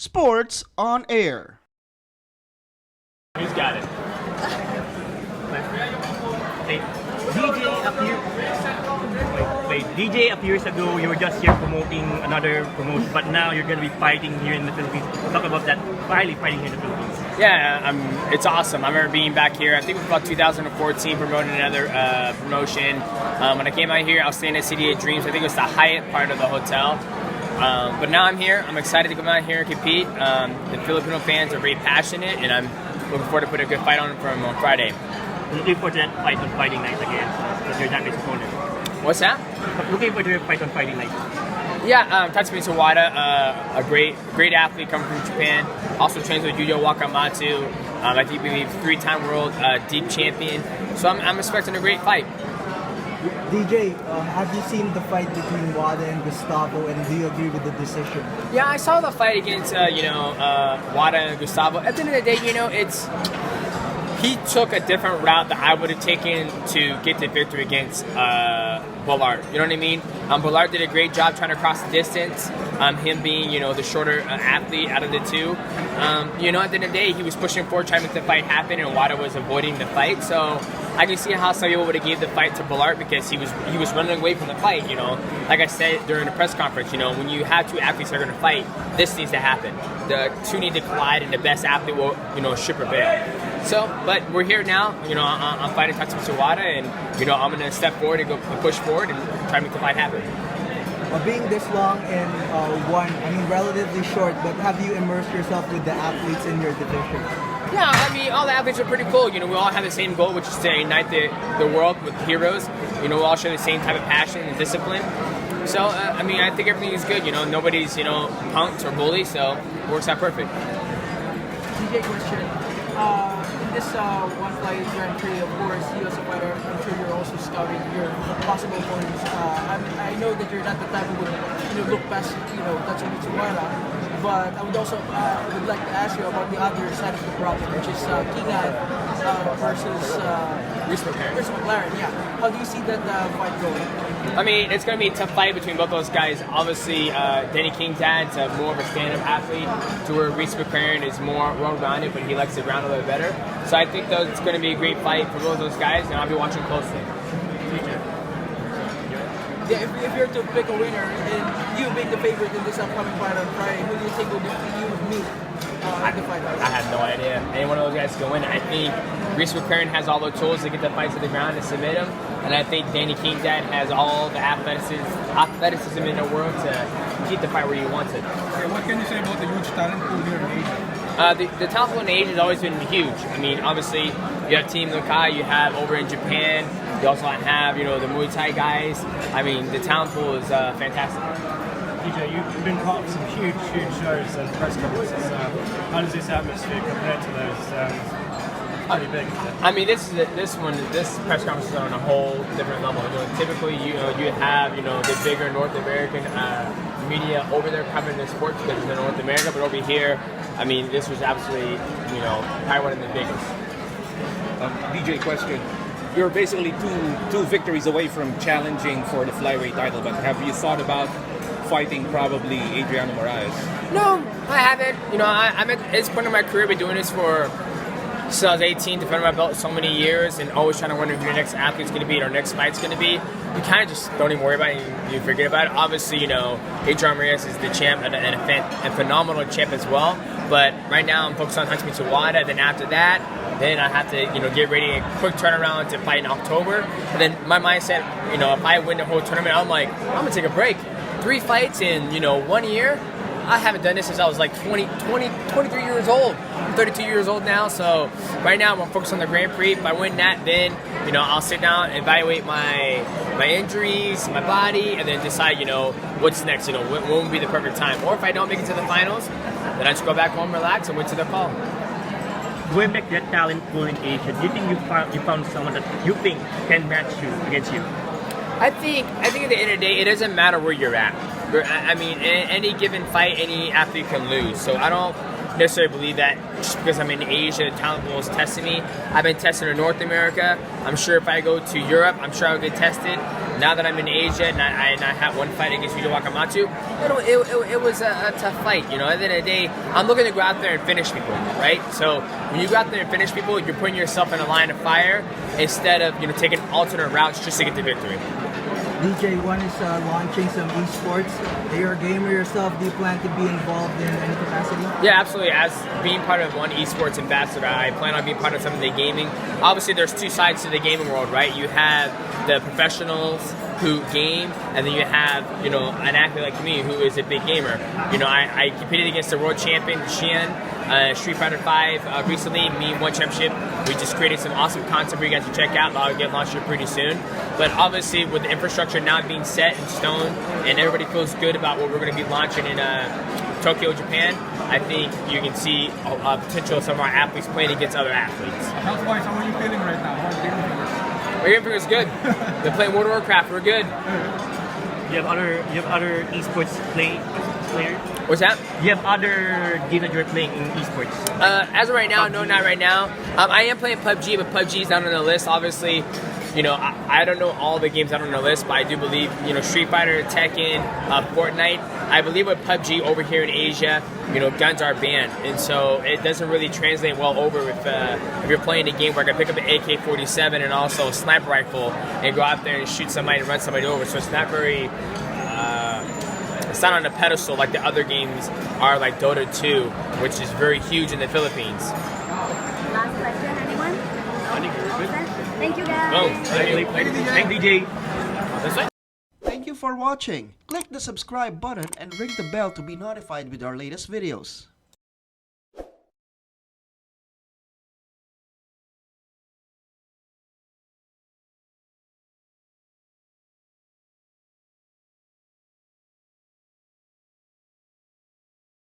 Sports on Air. Who's got it? DJ a few years ago, you were just here promoting another promotion, but now you're going to be fighting here in the Philippines. Talk about that, finally fighting here in the Philippines. Yeah, it's awesome. I remember being back here, I think it was about 2014, promoting another promotion. When I came out here, I was staying at City of Dreams. I think it was the Hyatt part of the hotel. But now I'm here. I'm excited to come out here and compete. The Filipino fans are very passionate, and I'm looking forward to put a good fight on from on Friday. Looking forward to that fight on Friday night against your Japanese opponent. What's that? Looking forward to your fight on Friday night. Yeah, Tatsumi Sawada, a great athlete coming from Japan. Also trains with Yuya Wakamatsu. I think we 3-time world deep champion. So I'm expecting a great fight. DJ, have you seen the fight between Wada and Gustavo, and do you agree with the decision? Yeah, I saw the fight against Wada and Gustavo. At the end of the day, he took a different route that I would have taken to get the victory against Bullard. You know what I mean? Bullard did a great job trying to cross the distance. Him being, the shorter athlete out of the two. At the end of the day, he was pushing forward, trying to make the fight happen, and Wada was avoiding the fight. So I can see how some people would have gave the fight to Bullard because he was running away from the fight. Like I said during the press conference, when you have two athletes that are going to fight, this needs to happen. The two need to collide, and the best athlete will, should prevail. So, but we're here now. I'm fighting Tatsumi Wada, and I'm going to step forward and go push forward and try to make the fight happen. Being this long and relatively short, but have you immersed yourself with the athletes in your division? Yeah, all the athletes are pretty cool. We all have the same goal, which is to unite the world with heroes. We all share the same type of passion and discipline. So, I think everything is good. Nobody's, punked or bullied, so it works out perfect. DJ question. In this one flight Grand Prix, of course, you as a fighter, I'm sure you're also scouting your possible opponents. I know that you're not the type who would look past Tatsumi Tsuwara, but I would also would like to ask you about the other side of the problem, which is Kingan versus Chris McLaren. Yeah, how do you see that fight going? It's going to be a tough fight between both those guys. Obviously, Danny Kingdad's more of a stand-up athlete, to where Reese McLaren is more well-rounded, but he likes the ground a little better. So I think it's going to be a great fight for both those guys, and I'll be watching closely. Yeah, if you're to pick a winner, and you being the favorite in this upcoming fight on Friday, who do you think you would meet in the fight? I have no idea. Any one of those guys can win. I think Reese McLaren has all the tools to get the fight to the ground and submit him, and I think Danny Kingdad has all the athleticism in the world to keep the fight where he wants it. What can you say about the huge talent pool here in Asia? The talent pool in Asia has always been huge. Obviously, you have Team Lukai, you have over in Japan, you also have, the Muay Thai guys. The talent pool is fantastic. DJ, you've been part of some huge shows and press conferences. How does this atmosphere compare to those? Pretty big. This press conference is on a whole different level. Typically, you have the bigger North American media over there covering the sports because it's in North America, but over here, this was absolutely probably one of the biggest. DJ question. You're basically two victories away from challenging for the flyweight title, but have you thought about fighting probably Adriana Marquez? No, I haven't. I'm at this point in my career, been doing this for since I was 18, defending my belt so many years, and always trying to wonder who your next athlete's going to be, or next fight's going to be. You kind of just don't even worry about it. You forget about it. Obviously, Adriana Marquez is the champ and a phenomenal champ as well. But right now, I'm focused on Tatsumi Tsuwada. Then after that, then I have to get ready, a quick turnaround to fight in October. And then my mindset, if I win the whole tournament, I'm like, I'm gonna take a break. 3 fights in 1 year. I haven't done this since I was like 23 years old. I'm 32 years old now, so right now I'm focused on the Grand Prix. If I win that, then I'll sit down, evaluate my injuries, my body, and then decide what's next. When would be the perfect time. Or if I don't make it to the finals, then I just go back home, relax, and wait to the call. Going back to that talent pool in Asia, do you think you found someone that you think can match you against you? I think at the end of the day, it doesn't matter where you're at. In any given fight, any athlete can lose. So I don't necessarily believe that just because I'm in Asia, the talent pool is testing me. I've been tested in North America. I'm sure if I go to Europe, I'm sure I'll get tested. Now that I'm in Asia and I had one fight against Yuto Wakamatsu, it was a tough fight. You know, at the end of the day, I'm looking to go out there and finish people, right? So when you go out there and finish people, you're putting yourself in a line of fire instead of, you know, taking alternate routes just to get the victory. DJ, one is launching some esports. You're a gamer yourself. Do you plan to be involved in any capacity? Yeah, absolutely. As being part of one esports ambassador, I plan on being part of some of the gaming. Obviously, there's two sides to the gaming world, right? You have the professionals who game, and then you have, you know, an athlete like me who is a big gamer. You know, I competed against the world champion, Xian, Street Fighter 5 recently, me and One Championship. We just created some awesome content for you guys to check out. That'll get launched here pretty soon. But obviously, with the infrastructure now being set in stone, and everybody feels good about what we're going to be launching in Tokyo, Japan, I think you can see a potential of some of our athletes playing against other athletes. Health-wise, how are you feeling right now? How are you feeling? My game is good. Been playing World of Warcraft. We're good. You have other esports players? What's that? You have other games that you're playing in esports? As of right now, PUBG. no, not right now. I am playing PUBG, but PUBG is not on the list. Obviously, you know, I don't know all the games out on the list, but I do believe, you know, Street Fighter, Tekken, Fortnite. I believe with PUBG over here in Asia, you know, guns are banned, and so it doesn't really translate well over if you're playing a game where I can pick up an AK-47 and also a sniper rifle and go out there and shoot somebody and run somebody over. So it's not very, it's not on a pedestal like the other games are, like Dota 2, which is very huge in the Philippines. Last question, anyone? I think you're good. Thank you, guys. Oh, Thank DJ. That's it. Thank you for watching. Click the subscribe button and ring the bell to be notified with our latest videos.